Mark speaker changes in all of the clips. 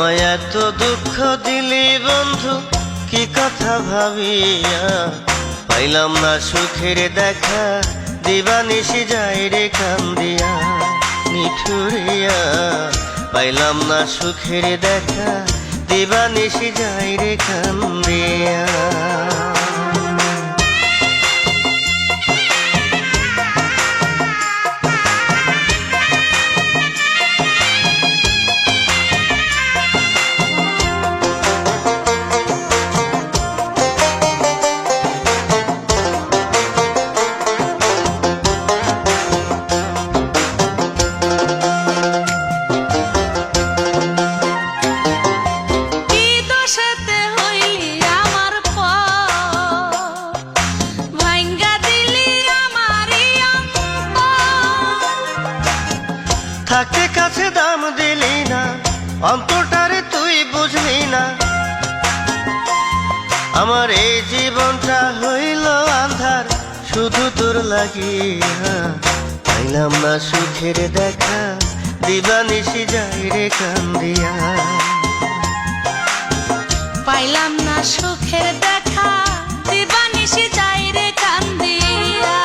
Speaker 1: আমায় এত দুঃখ দিলি বন্ধু কি কথা ভাবিয়া, পাইলাম না সুখের দেখা দিবানিশি যাই রে কান্দিয়া নিঠুরিয়া। পাইলাম না সুখের দেখা দিবানিশি যাই রে কান্দিয়া। থাকতে কাছে দাম দিলি না, অন্তরটারে তুই বুঝলি না। আমার এই জীবনটা হইল আন্ধার শুধু তোর লাগিয়া। পাইলাম না সুখের দেখা দিবানিশি যাই রে কান্দিয়া।
Speaker 2: পাইলাম না সুখের দেখা দিবানিশি যাই রে কান্দিয়া।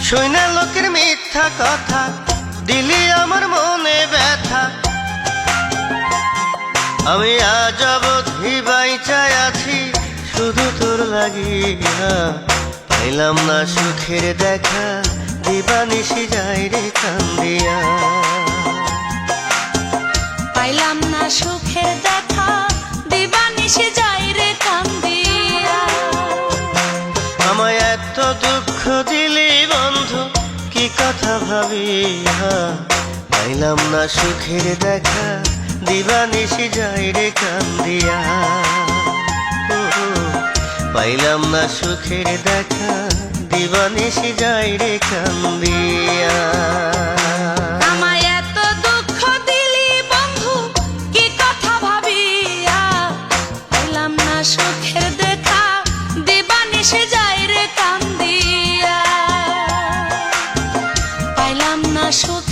Speaker 1: শুইনা লোকের মিথ্যা কথা দিলি আমার মনে ব্যথা। আমি আজ অবধি বাইচায় আছি শুধু তোর লাগিয়া। পাইলাম না সুখের দেখা দিবানিশি যাই রে কান্দিয়া।
Speaker 2: পাইলাম না সুখের দেখা দিবানিশি যাই রে কান্দিয়া।
Speaker 1: আমায় এত দুঃখ দিলি বন্ধু কি কথা ভাবিয়া। পাইলাম না সুখের দেখা দিবানিশি যাই রে কান্দিয়া। পাইলাম না সুখের দেখা দিবানিশি যাই রে কান্দিয়া।
Speaker 2: আমায় এত দুঃখ দিলি বন্ধু কি কথা ভাবিয়া। পাইলাম না সুখের দেখা দিবানিশি যাই রে কান্দিয়া। পাইলাম না সুখ